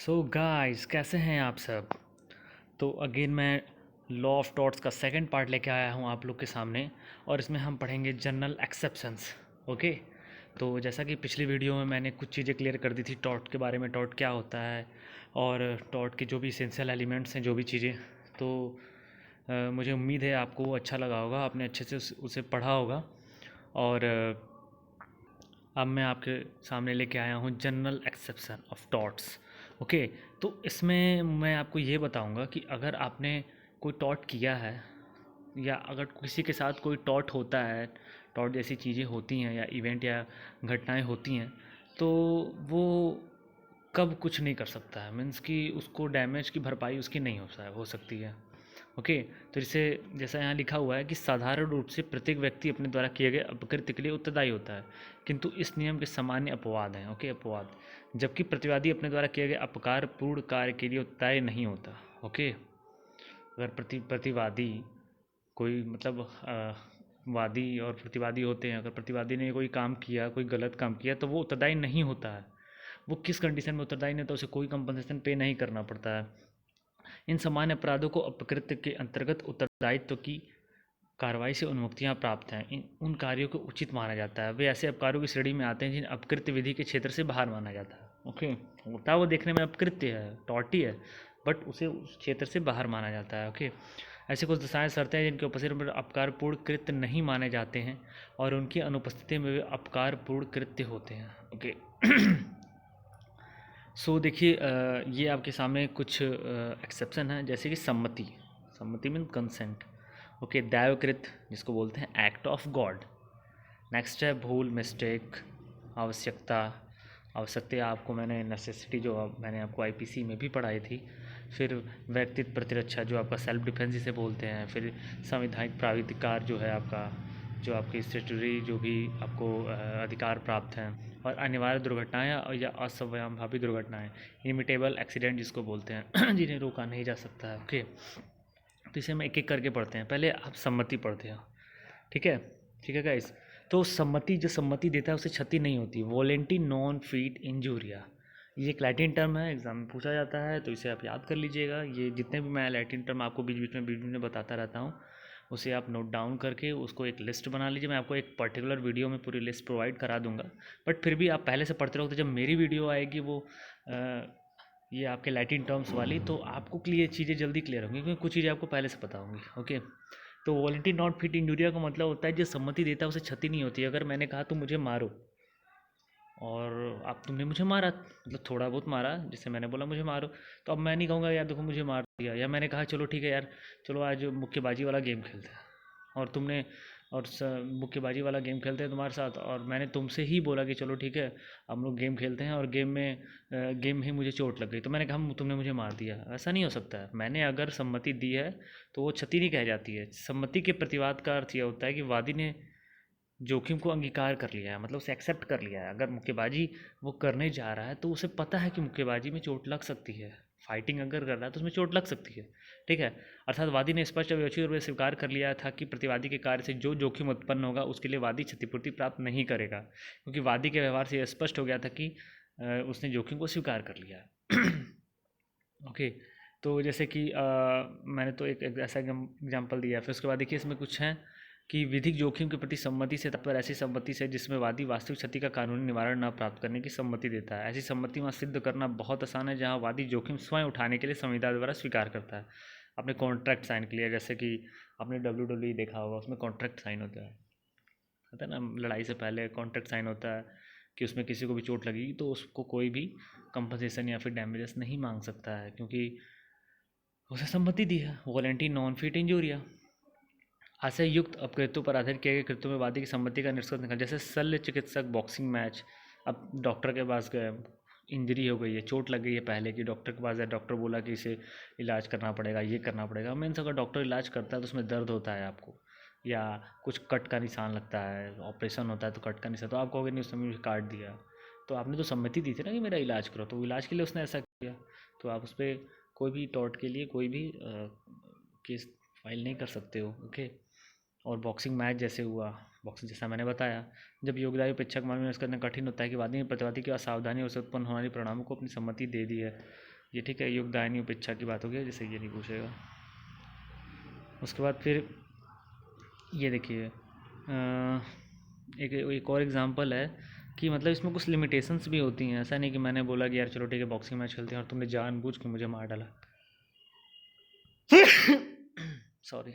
So guys, कैसे हैं आप सब। तो अगेन मैं लॉ ऑफ टॉट्स का सेकंड पार्ट लेके आया हूँ आप लोग के सामने। और इसमें हम पढ़ेंगे जनरल एक्सेप्शंस। ओके। तो जैसा कि पिछली वीडियो में मैंने कुछ चीज़ें क्लियर कर दी थी टॉट के बारे में, टॉट क्या होता है और टॉट के जो भी इसेंशियल एलिमेंट्स हैं, जो भी चीज़ें। तो मुझे उम्मीद है आपको अच्छा लगा होगा, आपने अच्छे से उसे पढ़ा होगा। और अब मैं आपके सामने लेके आया हूँ general exception of torts. Okay. तो इसमें मैं आपको ये बताऊंगा कि अगर आपने कोई टॉट किया है या अगर किसी के साथ कोई टॉट होता है, टॉट जैसी चीज़ें होती हैं या इवेंट या घटनाएं होती हैं, तो वो कब कुछ नहीं कर सकता है। मीन्स कि उसको डैमेज की भरपाई उसकी नहीं हो सकती है। ओके। तो जैसे जैसा यहाँ लिखा हुआ है कि साधारण रूप से प्रत्येक व्यक्ति अपने द्वारा किए गए अपकृत्य के लिए उत्तरदायी होता है, किंतु इस नियम के सामान्य अपवाद हैं। ओके, अपवाद। जबकि प्रतिवादी अपने द्वारा किए गए अपकारपूर्ण कार्य के लिए उत्तरदायी नहीं होता। ओके। अगर प्रतिवादी कोई मतलब वादी और प्रतिवादी होते हैं, अगर प्रतिवादी ने कोई काम किया, कोई गलत काम किया, तो वो उत्तरदायी नहीं होता है। वो किस कंडीशन में उत्तरदायी नहीं होता, उसे कोई कंपनसेशन पे नहीं करना पड़ता है। इन सामान्य अपराधों को अपकृत्य के अंतर्गत उत्तरदायित्व की कार्रवाई से उन्मुक्तियां प्राप्त हैं। उन कार्यों को उचित माना जाता है। वे ऐसे अपकारों की श्रेणी में आते हैं जिन्हें अपकृत्य विधि के क्षेत्र से बाहर माना जाता है। ओके। होता वो देखने में अपकृत्य है, टॉटी है, बट उसे उस क्षेत्र से बाहर माना जाता है। ओके। ऐसी कुछ दशाएं शर्तें हैं जिनके उपस्थिति में अपकारपूर्ण कृत्य नहीं माने जाते हैं और उनकी अनुपस्थिति में वे अपकारपूर्ण कृत्य होते हैं। ओके। सो देखिए, ये आपके सामने कुछ एक्सेप्शन है, जैसे कि सम्मति। सम्मति मीन कंसेंट। ओके। दैवकृत जिसको बोलते हैं एक्ट ऑफ गॉड। नेक्स्ट है भूल, मिस्टेक। आवश्यकता। आवश्यकता आपको मैंने नेसेसिटी, जो मैंने आपको आईपीसी में भी पढ़ाई थी। फिर व्यक्तित्व प्रतिरक्षा, जो आपका सेल्फ डिफेंस जिसे बोलते हैं। फिर संवैधानिक प्राधिकार, जो है आपका, जो आपकी स्टेटरी जो भी आपको अधिकार प्राप्त हैं। और अनिवार्य दुर्घटनाएं या असंभावी दुर्घटनाएं, इमिटेबल एक्सीडेंट जिसको बोलते हैं जिन्हें रोका नहीं जा सकता है। ओके। तो इसे हम एक एक करके पढ़ते हैं। पहले आप सम्मति पढ़ते हैं। ठीक है। ठीक है गाइस। तो सम्मति, जो सम्मति देता है उसे क्षति नहीं होती। वॉलेंटी नॉन फीट इंजूरिया, ये एक लैटिन टर्म है, एग्जाम में पूछा जाता है, तो इसे आप याद कर लीजिएगा। ये जितने भी मैं लैटिन टर्म आपको बीच बीच में बताता रहता हूँ, उसे आप नोट डाउन करके उसको एक लिस्ट बना लीजिए। मैं आपको एक पर्टिकुलर वीडियो में पूरी लिस्ट प्रोवाइड करा दूंगा, बट फिर भी आप पहले से पढ़ते रहो, तो जब मेरी वीडियो आएगी वो ये आपके लैटिन टर्म्स वाली, तो आपको क्लियर चीज़ें जल्दी क्लियर होंगी, क्योंकि कुछ चीज़ें आपको पहले से पता होंगी। ओके। तो वॉलंटी नॉट फिट इंजूरिया का मतलब होता है जो सम्मति देता है उसे क्षति नहीं होती। अगर मैंने कहा तुम मुझे मारो और अब तुमने मुझे मारा, मतलब थोड़ा बहुत मारा, जिससे मैंने बोला मुझे मारो, तो अब मैं नहीं कहूँगा यार देखो मुझे मार दिया। या मैंने कहा चलो ठीक है यार, चलो आज मुक्केबाजी वाला गेम खेलते हैं, और तुमने और मुक्केबाजी वाला गेम खेलते हैं तुम्हारे साथ, और मैंने तुमसे ही बोला कि चलो ठीक है हम लोग गेम खेलते हैं, और गेम में ही मुझे चोट लग गई, तो मैंने कहा तुमने मुझे मार दिया। ऐसा नहीं हो सकता है। मैंने अगर सम्मति दी है तो वो क्षति नहीं कह जाती है। सम्मति के प्रतिवाद का अर्थ यह होता है कि वादी ने जोखिम को अंगीकार कर लिया है, मतलब उसे एक्सेप्ट कर लिया है। अगर मुक्केबाजी वो करने जा रहा है तो उसे पता है कि मुक्केबाजी में चोट लग सकती है। फाइटिंग अगर कर रहा है तो उसमें चोट लग सकती है। ठीक है। अर्थात वादी ने स्पष्ट व्यवस्थित रूप से स्वीकार कर लिया था कि प्रतिवादी के कार्य से जो जोखिम उत्पन्न होगा उसके लिए वादी क्षतिपूर्ति प्राप्त नहीं करेगा, क्योंकि वादी के व्यवहार से यह स्पष्ट हो गया था कि उसने जोखिम को स्वीकार कर लिया है। ओके। तो जैसे कि मैंने तो एक ऐसा एग्जाम्पल दिया। फिर उसके बाद देखिए इसमें कुछ हैं कि विधिक जोखिम के प्रति सम्मति से तात्पर्य ऐसी सम्मति से जिसमें वादी वास्तविक क्षति का कानूनी निवारण न प्राप्त करने की सम्मति देता है। ऐसी सम्मति वहाँ सिद्ध करना बहुत आसान है जहाँ वादी जोखिम स्वयं उठाने के लिए संविदा द्वारा स्वीकार करता है। आपने कॉन्ट्रैक्ट साइन किया, जैसे कि आपने WWE देखा होगा, उसमें कॉन्ट्रैक्ट साइन होता है ना, लड़ाई से पहले कॉन्ट्रैक्ट साइन होता है कि उसमें किसी को भी चोट लगेगी तो उसको कोई भी कंपनसेशन या फिर डैमेजेस नहीं मांग सकता है, क्योंकि उसे सम्मति दी है। वॉलेंटी नॉन फिट इंजूरिया, आशय युक्त अपकृत्यों पर आधारित किए गए कृत्यों में वादी की सम्मति का निष्कर्ष निकला। जैसे शल्य चिकित्सक बॉक्सिंग मैच, अब डॉक्टर के पास गए, इंजरी हो गई है, चोट लग गई है पहले की, डॉक्टर के पास गए, डॉक्टर बोला कि इसे इलाज करना पड़ेगा, ये करना पड़ेगा। मीन्स अगर डॉक्टर इलाज करता है तो उसमें दर्द होता है आपको, या कुछ कट का निशान लगता है, ऑपरेशन होता है तो कट का निशान, तो आप कहोगे नहीं उसने मुझे काट दिया, तो आपने तो सम्मति दी थी ना कि मेरा इलाज करो, तो इलाज के लिए उसने ऐसा किया। तो आप उस पर कोई भी टॉर्ट के लिए कोई भी केस फाइल नहीं कर सकते हो। ओके। और बॉक्सिंग मैच जैसे हुआ, बॉक्सिंग जैसा मैंने बताया, जब योगदायु पेक्षक मामले में करना कठिन होता है कि वादी ने प्रतिवादी की असावधानी और उससे उत्पन्न होने वाले परिणामों को अपनी सम्मति दे दी है। ये ठीक है, योगदायनी उपेक्षा की बात हो गई, जैसे ये नहीं पूछेगा। उसके बाद फिर ये देखिए एक और एग्जांपल है कि मतलब इसमें कुछ लिमिटेशंस भी होती हैं। ऐसा नहीं कि मैंने बोला कि यार चलो ठीक है बॉक्सिंग मैच खेलते हैं और तुमने जानबूझ के मुझे मार डाला। सॉरी।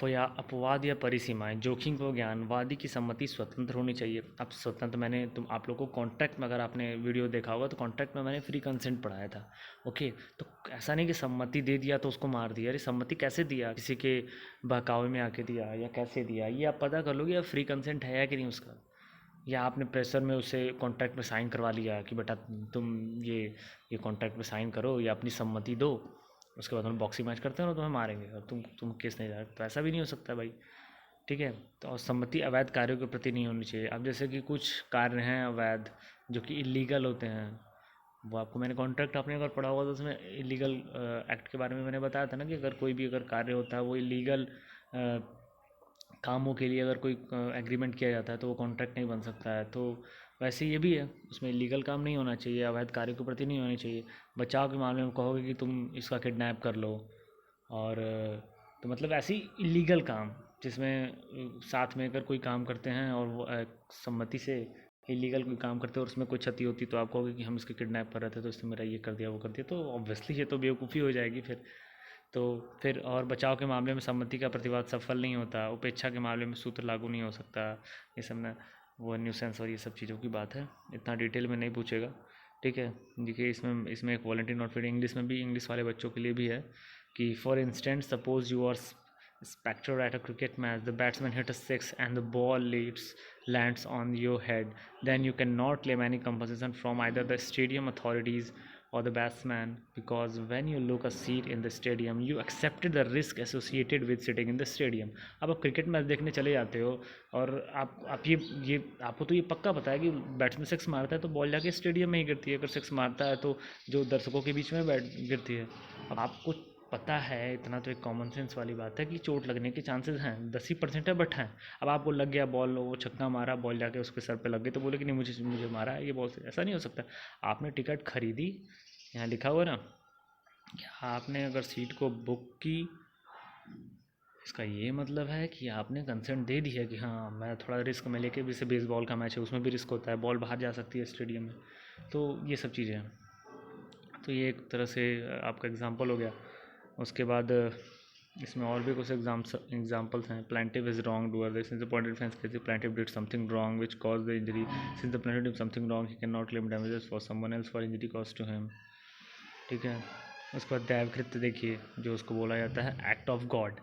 अपवाद या परिसीमाएं, जोखिम को ज्ञान, वादी की सम्मति स्वतंत्र होनी चाहिए। अब स्वतंत्र मैंने आप लोगों को कॉन्ट्रैक्ट में, अगर आपने वीडियो देखा होगा तो कॉन्ट्रैक्ट में मैंने फ्री कंसेंट पढ़ाया था। ओके, तो ऐसा नहीं कि सम्मति दे दिया तो उसको मार दिया। अरे सम्मति कैसे दिया, किसी के बहकावे में आके दिया या कैसे दिया, ये आप पता कर लो कि फ्री कंसेंट है या कि नहीं उसका। या आपने प्रेशर में उसे कॉन्ट्रैक्ट में साइन करवा लिया कि बेटा तुम ये कॉन्ट्रैक्ट में साइन करो या अपनी सम्मति दो, उसके बाद हम बॉक्सिंग मैच करते हैं और तुम्हें मारेंगे और तुम केस नहीं जा रहे, तो ऐसा भी नहीं हो सकता भाई। ठीक है, तो और सम्मति अवैध कार्यों के प्रति नहीं होनी चाहिए। अब जैसे कि कुछ कार्य हैं अवैध जो कि इलीगल होते हैं, वो आपको मैंने कॉन्ट्रैक्ट आपने अगर पढ़ा होगा तो उसमें इलीगल एक्ट के बारे में मैंने बताया था ना कि अगर कोई भी अगर कार्य होता है वो इलीगल कामों के लिए अगर कोई एग्रीमेंट किया जाता है तो वो कॉन्ट्रैक्ट नहीं बन सकता है। तो वैसे ये भी है, उसमें इलीगल काम नहीं होना चाहिए, अवैध कार्य के प्रति नहीं होनी चाहिए। बचाव के मामले में कहोगे कि तुम इसका किडनैप कर लो, और तो मतलब ऐसी इलीगल काम जिसमें साथ में अगर कोई काम करते हैं और वो सम्मति से इलीगल कोई काम करते हैं और उसमें कोई क्षति होती तो आप कहोगे कि हम इसके किडनैप कर रहे थे तो इसने मेरा ये कर दिया वो कर दिया, तो ऑब्वियसली ये तो बेवकूफ़ी हो जाएगी फिर। तो फिर और बचाव के मामले में सम्मति का प्रतिवाद सफल नहीं होता, उपेक्षा के मामले में सूत्र लागू नहीं हो सकता। ये सब ना वो न्यूसेंस और ये सब चीज़ों की बात है, इतना डिटेल में नहीं पूछेगा। ठीक है, देखिए इसमें एक वॉलंटरी नॉट फिट इंग्लिश में भी, इंग्लिश वाले बच्चों के लिए भी है कि for instance suppose you are spectre at a cricket match, the batsman hit a six and the ball lands on your head, then you cannot claim any compensation from either the stadium authorities or the batsman, because when you look a seat in the stadium you accepted the risk associated with sitting in the stadium। अब आप cricket match देखने चले जाते हो और आप ये आपको तो ये पक्का पता है कि बैट्समैन सिक्स मारता है तो बॉल जाके स्टेडियम में ही गिरती है, अगर सिक्स मारता है तो जो दर्शकों के बीच में गिरती है। अब आपको पता है, इतना तो एक कॉमन सेंस वाली बात है कि चोट लगने के चांसेस हैं, 10% है बट हैं। अब आपको लग गया बॉल, वो छक्का मारा, बॉल जाके उसके सर पे लग गई तो बोले कि नहीं मुझे मुझे मारा है ये बॉल से, ऐसा नहीं हो सकता। आपने टिकट खरीदी, यहाँ लिखा हुआ ना, आपने अगर सीट को बुक की, इसका ये मतलब है कि आपने कंसेंट दे दिया कि हाँ मैं थोड़ा रिस्क में लेके, जैसे बेसबॉल का मैच है उसमें भी रिस्क होता है, बॉल बाहर जा सकती है स्टेडियम में, तो ये सब चीज़ें हैं। तो ये एक तरह से आपका एग्जांपल हो गया। उसके बाद इसमें और भी कुछ एग्जाम्पल्स हैं। Plaintiff is wrong doer, this is the point difference case plaintiff did something wrong which cause the injury, since the plaintiff did something wrong he can not claim damages for someone else for injury cause to him. ठीक है, उसके बाद दैवकृत्य देखिए जो उसको बोला जाता है एक्ट ऑफ गॉड।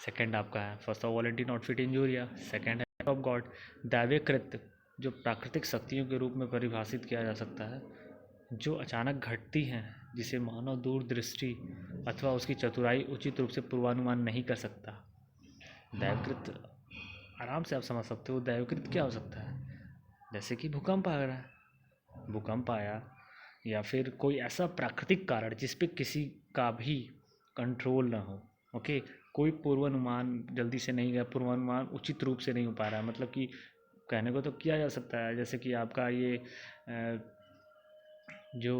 सेकंड आपका है, first of voluntary not fit injuria, second है एक्ट ऑफ गॉड। दैव्यकृत्य जो प्राकृतिक शक्तियों के रूप में परिभाषित किया जा सकता है, जो अचानक घटती हैं, जिसे मानव दूरदृष्टि अथवा उसकी चतुराई उचित रूप से पूर्वानुमान नहीं कर सकता। दैवकृत आराम से आप समझ सकते हो, दैवकृत क्या हो सकता है, जैसे कि भूकंप आ रहा है, भूकंप आया, या फिर कोई ऐसा प्राकृतिक कारण जिस पे किसी का भी कंट्रोल ना हो। ओके, कोई पूर्वानुमान जल्दी से नहीं गया, पूर्वानुमान उचित रूप से नहीं हो पा रहा है, मतलब कि कहने को तो किया जा सकता है, जैसे कि आपका ये जो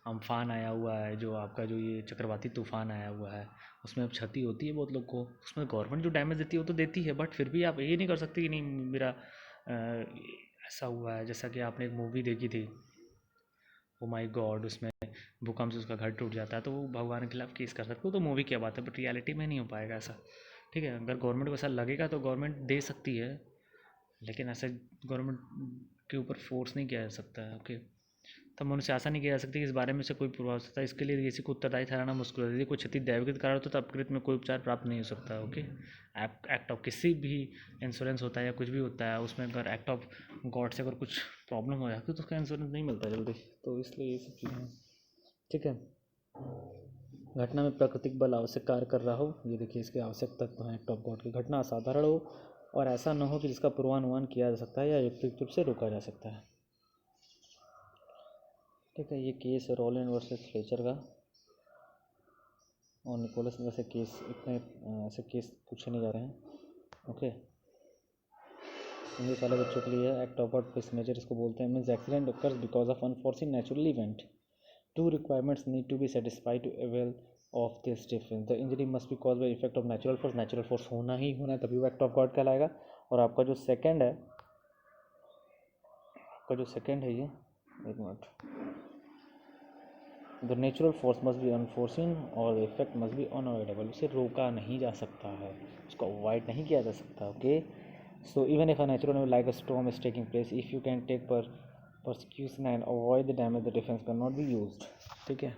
अम्फान आया हुआ है, जो आपका जो ये चक्रवाती तूफान आया हुआ है, उसमें अब क्षति होती है बहुत लोग को, उसमें गवर्नमेंट जो डैमेज देती है वो तो देती है, बट फिर भी आप ये नहीं कर सकते कि नहीं मेरा ऐसा हुआ है। जैसा कि आपने एक मूवी देखी थी ओ माई गॉड, उसमें भूकंप से उसका घर टूट जाता है तो वो भगवान के खिलाफ केस कर सकते हो, तो मूवी क्या बात है, बट रियलिटी में नहीं हो पाएगा ऐसा। ठीक है, अगर गवर्नमेंट को ऐसा लगेगा तो गवर्नमेंट दे सकती है, लेकिन ऐसा गवर्नमेंट के ऊपर फोर्स नहीं किया जा सकता है। ओके, तब उनसे आशा नहीं की जा सकती कि इस बारे में से कोई प्रभाव सकता है, इसके लिए किसी को उत्तरदायी ठहराना मुश्किल है। यदि कोई क्षति दैवकृत कारण हो तो अपकृत में कोई उपचार प्राप्त नहीं हो सकता। ओके, एक्ट ऑफ किसी भी इंश्योरेंस होता है या कुछ भी होता है, उसमें अगर एक्ट ऑफ गॉड से अगर कुछ प्रॉब्लम हो जाती है तो उसका इंश्योरेंस नहीं मिलता जल्दी, तो इसलिए ये सब चीज़ें हैं। ठीक है, घटना में प्राकृतिक बल आवश्यक कार्य कर रहा हो, ये देखिए इसके आवश्यक तत्व हैं एक्ट ऑफ गॉड की। घटना असाधारण हो और ऐसा न हो कि जिसका पूर्वानुमान किया जा सकता है या युक्तियुक्त रूप से रोका जा सकता है। ठीक है, ये केस है रोलिन वर्सेस फ्लेचर का, और निकोलस में वैसे केस इतने ऐसे केस पूछे नहीं जा रहे हैं। ओके, इंग्लिश वाले बच्चों के लिए act of God plus major इसको बोलते हैं, means accident occurs because of unforeseen natural event. Two requirements need to be satisfied to avail of this defense. The injury must be caused by effect of natural force. Natural force होना ही होना है, तभी वो act of God कहलाएगा. और आपका जो second है ये, एक minute, the natural force must be unforeseen और the effect must be unavoidable. उसे रोका नहीं जा सकता है, उसको अवॉइड नहीं किया जा सकता. Okay, so even if a natural like a storm is taking place, if you can take persecution and avoid the damage, the defence can not be used. ठीक है.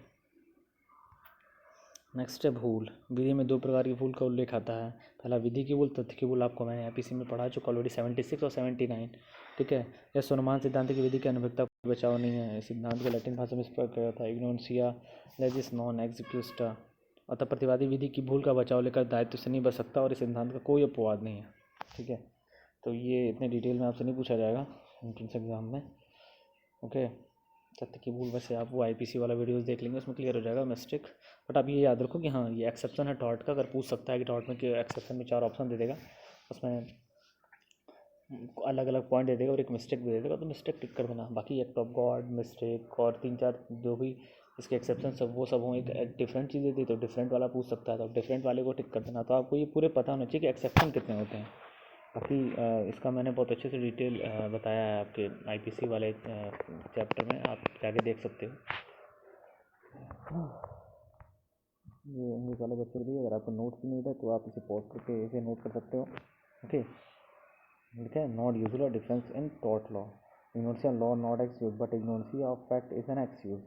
नेक्स्ट है भूल. विधि में दो प्रकार की भूल का उल्लेख आता है. पहला विधि की भूल, तथ्य की भूल आपको मैंने आईपीसी में पढ़ा चुका ऑलरेडी 76 और 79. ठीक है. यह अनुमान सिद्धांत की विधि की अनुभवता को बचाव नहीं है. इस सिद्धांत को लैटिन भाषा में प्रयोग किया था, इग्नोरेंसिया लेजिस नॉन एग्जीक्यूटा. अतः प्रतिवादी विधि की भूल का बचाव लेकर दायित्व से नहीं बच सकता और इस सिद्धांत का कोई अपवाद नहीं है. ठीक है. तो ये इतने डिटेल में आपसे नहीं पूछा जाएगा एंट्रेंस एग्जाम में. ओके. तथ्य की भूल वैसे आप वो आईपीसी वाला वीडियोस देख लेंगे, उसमें क्लियर हो जाएगा मिस्टेक. बट आप ये याद रखो कि हाँ, ये एक्सेप्शन है टॉर्ट का. अगर पूछ सकता है कि टॉर्ट में कि एक्सेप्शन में 4 ऑप्शन दे देगा, उसमें अलग अलग पॉइंट दे देगा और एक मिस्टेक भी दे देगा, तो मिस्टेक टिक कर देना. बाकी एक्ट ऑफ गॉड, मिस्टेक और 3-4 जो भी इसके एक्सेप्शन सब वो सब हों, एक डिफरेंट चीज़ें दी तो डिफरेंट वाला पूछ सकता है, तो डिफरेंट वाले को टिक कर देना. तो आपको ये पूरे पता होना चाहिए कि एक्सेप्शन कितने होते हैं. बाकी इसका मैंने बहुत अच्छे से डिटेल बताया है आपके आईपीसी वाले चैप्टर में, आप जाके देख सकते हो. ये इंग्लिश वाले बच्चे भी, अगर आपको नोट्स की नीड है तो आप इसे पॉज करके इसे नोट कर सकते हो. ओके. ठीक है. Not usual difference in tort law. Ignorance law not excuse but ignorance of fact is an excuse.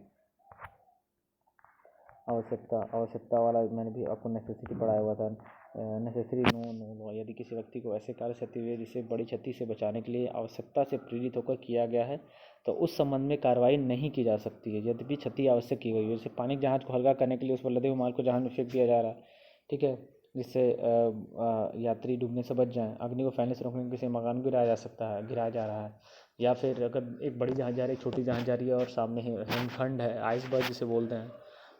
आवश्यकता वाला मैंने भी आपको नेसेसिटी पढ़ाया हुआ था. Necessary no law. यदि किसी व्यक्ति को ऐसे कार्य क्षति हुई जिसे बड़ी क्षति से बचाने के लिए आवश्यकता से प्रेरित होकर किया गया है, तो उस संबंध में कार्रवाई नहीं की जा सकती है यदि भी क्षति आवश्यक की गई है. जैसे पानी जहाज को हल्का करने के लिए उस पर लदे हुए माल को जहाज में फेंक दिया जा रहा है. ठीक है. जिससे यात्री डूबने से बच जाएं. अग्नि को फैलने से रोकने के लिए किसी मकान को गिराया जा रहा है. या फिर अगर एक बड़ी जहाज जा रही है, एक छोटी जहाज जा रही है और सामने हिमखंड है, आइसबर्ग जिसे बोलते हैं,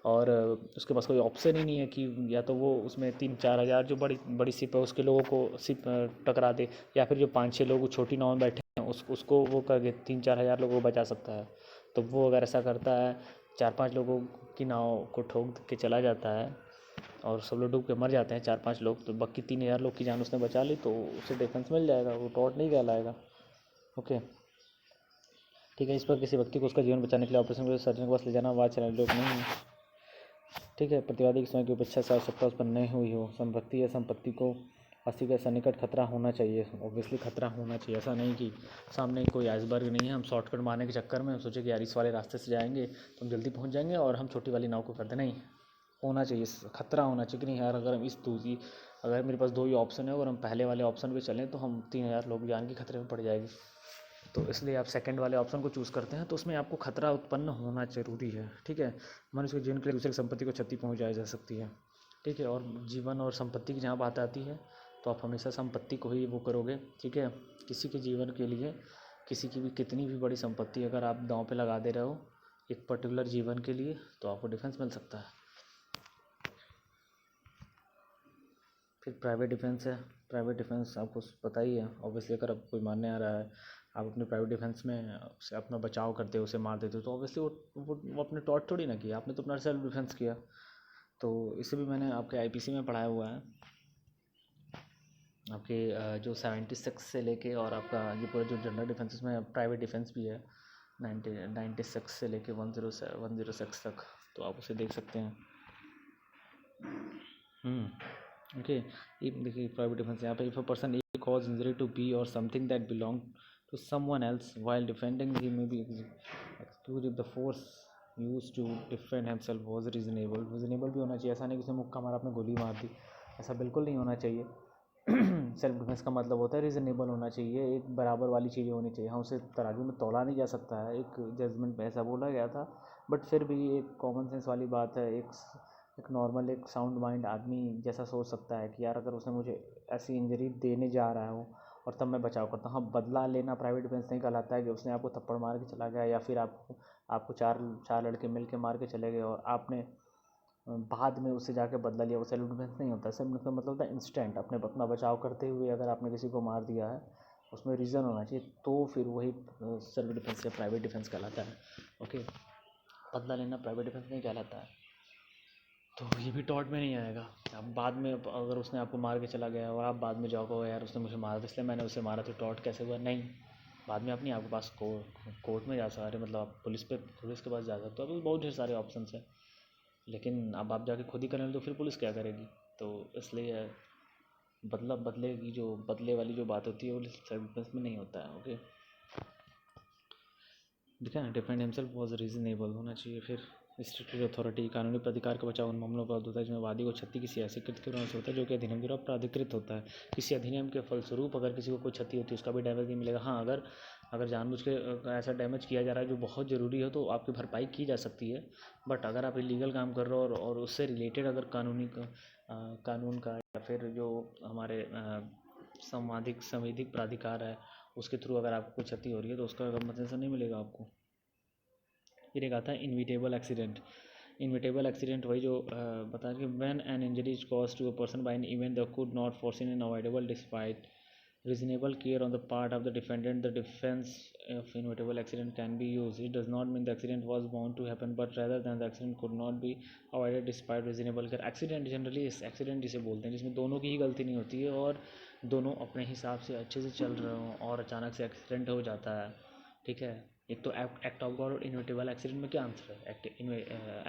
और उसके पास कोई ऑप्शन ही नहीं है कि या तो वो उसमें 3-4 हज़ार जो बड़ी बड़ी शिप है उसके लोगों को शिप टकरा दे, या फिर जो 5-6 लोग छोटी नाव में बैठे हैं उसको वो करके 3-4 हज़ार लोगों को बचा सकता है. तो वो अगर ऐसा करता है, 4-5 लोगों की नाव को ठोक के चला जाता है और सब लोग डूब के मर जाते हैं, 4-5 लोग, तो बाकी 3,000 लोग की जान उसने बचा ली, तो उसे डिफेंस मिल जाएगा, वो टॉर्ट नहीं कहलाएगा. ओके. ठीक है. इस पर किसी व्यक्ति को उसका जीवन बचाने के लिए ऑपरेशन के सर्जन के पास ले जाना आवाज़ चलाने लोग नहीं है. ठीक है. प्रतिवादी के समय की उपेक्षा से आवश्यकता उस पर नहीं हुई हो. संपत्ति या संपत्ति को अस्सी के सन्निकट खतरा होना चाहिए. ऑब्वियसली खतरा होना चाहिए. ऐसा नहीं कि सामने कोई आइसबर्ग नहीं है, हम शॉर्टकट मारने के चक्कर में हम सोचे कि यार इस वाले रास्ते से जाएंगे तो हम जल्दी पहुंच जाएंगे और हम छोटी वाली नाव को कर दें. नहीं, होना चाहिए, खतरा होना चाहिए कि नहीं यार, अगर हम अगर मेरे पास 2 ही ऑप्शन है और हम पहले वाले ऑप्शन पे चलें तो हम 3,000 लोग जान के खतरे में पड़ जाएगी. तो इसलिए आप सेकंड वाले ऑप्शन को चूज़ करते हैं, तो उसमें आपको खतरा उत्पन्न होना ज़रूरी है. ठीक है. मनुष्य के जीवन के लिए दूसरे की संपत्ति को क्षति पहुंचाई जा सकती है. ठीक है. और जीवन और संपत्ति की जहाँ बात आती है तो आप हमेशा संपत्ति को ही वो करोगे. ठीक है. किसी के जीवन के लिए किसी की भी कितनी भी बड़ी संपत्ति अगर आप दांव पे लगा दे रहे हो एक पर्टिकुलर जीवन के लिए, तो आपको डिफेंस मिल सकता है. फिर प्राइवेट डिफेंस है. प्राइवेट डिफेंस आपको पता ही है ऑब्वियसली. अगर आप कोई मारने आ रहा है, आप अपने प्राइवेट डिफेंस में उसे अपना बचाव करते हो, उसे मार देते हो, तो ऑब्वियसली वो अपने टॉर्ट थोड़ी ना किया, आपने तो अपना सेल्फ डिफेंस किया. तो इसे भी मैंने आपके आईपीसी में पढ़ाया हुआ है. आपके जो 76 से लेके और आपका ये पूरा जो जनरल डिफेंस में प्राइवेट डिफेंस भी है 96 से लेके 106 तक, तो आप उसे देख सकते हैं. ओके. देखिए प्राइवेट डिफेंस यहाँ पे, if a person A cause injury to B और something that belong to someone else while defending he may be excuse if the force use to defend himself was reasonable. Reasonable भी होना चाहिए. ऐसा नहीं कि उसने मुक्का मारा, आपने गोली मार दी, ऐसा बिल्कुल नहीं होना चाहिए. सेल्फ डिफेंस का मतलब होता है रीजनेबल होना चाहिए, एक बराबर वाली चीज़ें होनी चाहिए. हाँ, उसे तराजू में तोला नहीं जा सकता है, एक जजमेंट में ऐसा बोला गया था, बट फिर भी एक कॉमन सेंस वाली बात है. एक नॉर्मल एक साउंड माइंड आदमी जैसा सोच सकता है कि यार अगर उसने मुझे ऐसी इंजरी देने जा रहा हो और तब मैं बचाव करता हूँ. हाँ, बदला लेना प्राइवेट डिफेंस नहीं कहलाता है कि उसने आपको थप्पड़ मार के चला गया या फिर आपको चार लड़के मिल के मार के चले गए और आपने बाद में उससे जाके बदला लिया. वो सेल्फ डिफेंस नहीं होता. सेल्फ डिफेंस मतलब होता है इंस्टेंट अपना बचाव करते हुए अगर आपने किसी को मार दिया है, उसमें रीज़न होना चाहिए, तो फिर वही सेल्फ डिफेंस या प्राइवेट डिफेंस कहलाता है. ओके. बदला लेना प्राइवेट डिफेंस नहीं कहलाता है। तो ये भी टॉर्ट में नहीं आएगा। अब बाद में अगर उसने आपको मार के चला गया और आप बाद में जाओ यार उसने मुझे मारा था इसलिए मैंने उसे मारा, तो टॉर्ट कैसे हुआ? नहीं, बाद में अपनी आपके पास कोर्ट में जा सकते, मतलब आप पुलिस के पास जा सकते हो। तो बहुत ढेर सारे ऑप्शन हैं, लेकिन अब आप जाके खुद ही करेंगे तो फिर पुलिस क्या करेगी? तो इसलिए बदले वाली जो बात होती है वो सेल्फ डिफेंस में नहीं होता है। ओके, देखा ना, डिफेंड हिमसेल्फ वॉज रीजनेबल होना चाहिए। फिर स्ट्रिक्टेड अथॉरिटी, कानूनी प्राधिकार का बचाव उन मामलों पर होता है जिसमें वादी को क्षति किसी ऐसी कृत्य के कारण से होता है जो कि अधिनियम द्वारा प्राधिकृत होता है। किसी अधिनियम के फलस्वरूप अगर किसी को कोई क्षति होती है उसका भी डैमेज नहीं मिलेगा। हाँ, अगर जानबूझ के ऐसा डैमेज किया जा रहा है जो बहुत ज़रूरी हो तो आपकी भरपाई की जा सकती है। बट अगर आप इलीगल काम कर रहे हो और उससे रिलेटेड अगर कानून का या फिर जो हमारे संवैधिक प्राधिकार है उसके थ्रू अगर आपको कोई क्षति हो रही है तो उसका कंपनसेशन नहीं मिलेगा आपको। फिर एक आता है इनविटेबल एक्सीडेंट। इनविटेबल एक्सीडेंट वही जो बता कि when an injury is cause to a person by an event that could not foreseen and avoidable despite reasonable care on the part of the defendant, the defense of inevitable accident can be used. It does not mean the accident was bound to happen, but rather than the accident could not be avoided despite reasonable care. Accident generally इस accident जिसे बोलते हैं जिसमें दोनों की ही गलती नहीं होती है और दोनों अपने हिसाब से अच्छे से चल रहे हों और अचानक से एक्सीडेंट हो जाता है। ठीक है, एक तो एक्ट ऑफ गॉड और इनविटेबल एक्सीडेंट में क्या आंसर है?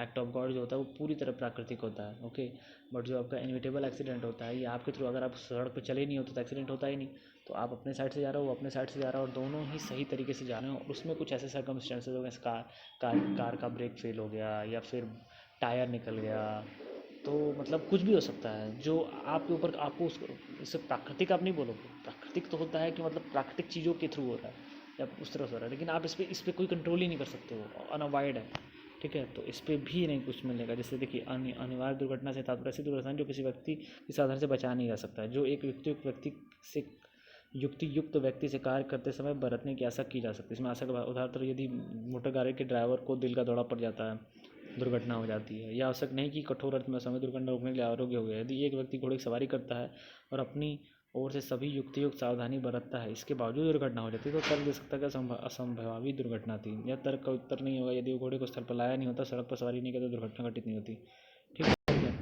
एक्ट ऑफ गॉड जो होता है वो पूरी तरह प्राकृतिक होता है। ओके, बट जो आपका इनविटेबल एक्सीडेंट होता है ये आपके थ्रू, अगर आप सड़क पे चले नहीं होते तो एक्सीडेंट होता ही नहीं। तो आप अपने साइड से जा रहे हो, वो अपने साइड से जा रहा है और दोनों ही सही तरीके से जा रहे हो और उसमें कुछ ऐसे सर्कमस्टेंसेज हो गए, कार का ब्रेक फेल हो गया या फिर टायर निकल गया, तो मतलब कुछ भी हो सकता है जो आपके ऊपर, आपको उसको इससे प्राकृतिक आप नहीं बोलोगे। प्राकृतिक तो होता है कि मतलब प्राकृतिक चीज़ों के थ्रू हो रहा है या उस तरह से हो रहा है, लेकिन आप इस पर कोई कंट्रोल ही नहीं कर सकते हो, अनअवॉइड है। ठीक है, तो इस पर भी नहीं कुछ मिलेगा। जैसे देखिए, अनिवार्य दुर्घटना से तात्पर्य ऐसी दुर्घटना जो किसी व्यक्ति की साधन से बचा नहीं जा सकता है, जो एक युक्त व्यक्ति से कार्य करते समय बरतने की आशा की जा सकती है। इसमें आशा का उदाहरण यदि मोटर गाड़ी के ड्राइवर को दिल का दौरा पड़ जाता है, दुर्घटना हो जाती है, या आवश्यक नहीं कि कठोर अर्थ में समय दुर्घटना रोकने के लिए आरोग्य हो गया। यदि एक व्यक्ति घोड़े की सवारी करता है और अपनी ओर से सभी युक्त सावधानी बरतता है, इसके बावजूद दुर्घटना हो जाती है, तो तर्क दे सकता है कि असंभवावी दुर्घटना थी। यह तर्क का उत्तर नहीं होगा यदि वो घोड़े को स्थल पर लाया नहीं होता, सड़क पर सवारी नहीं करता, दुर्घटना घटित नहीं होती। ठीक है,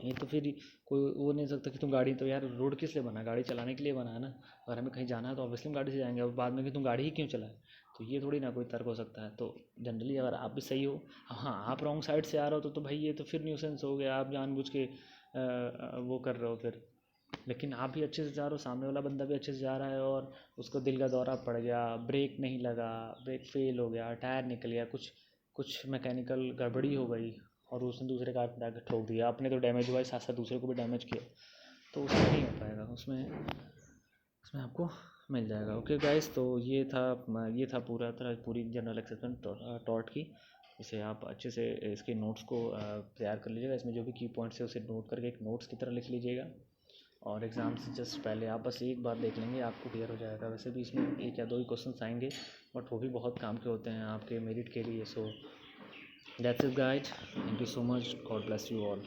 ये तो फिर कोई वो नहीं सकता कि तुम गाड़ी, तो यार रोड किस लिए बना है? गाड़ी चलाने के लिए बना है ना। अगर हमें कहीं जाना है तो ऑब्वियसली हम गाड़ी से जाएंगे, और बाद में कि तुम गाड़ी ही क्यों चलाए, तो ये थोड़ी ना कोई तर्क हो सकता है। तो जनरली अगर आप भी सही हो, हाँ आप रॉन्ग साइड से आ रहे हो तो भाई ये तो फिर न्यूसेंस हो गया, आप जानबूझ के वो कर रहे हो फिर। लेकिन आप भी अच्छे से जा रहे हो, सामने वाला बंदा भी अच्छे से जा रहा है और उसको दिल का दौरा पड़ गया, ब्रेक नहीं लगा, ब्रेक फेल हो गया, टायर निकल गया, कुछ मैकेनिकल गड़बड़ी हो गई और उसने दूसरे कार पर आकर ठोक दिया, अपने तो डैमेज हुआ है साथ साथ दूसरे को भी डैमेज किया, तो उसमें नहीं हो पाएगा। उसमें आपको मिल जाएगा। ओके गाइस, तो ये था पूरी जनरल एक्सेप्शन टॉर्ट की। इसे आप अच्छे से इसके नोट्स को तैयार कर लीजिएगा। इसमें जो भी की पॉइंट्स है उसे नोट करके एक नोट्स की तरह लिख लीजिएगा और एग्ज़ाम से जस्ट पहले आप बस एक बार देख लेंगे, आपको क्लियर हो जाएगा। वैसे भी इसमें 1 या 2 ही क्वेश्चन आएंगे, बट वो भी बहुत काम के होते हैं आपके मेरिट के लिए। So that's it guys, thank you so much, God bless you all.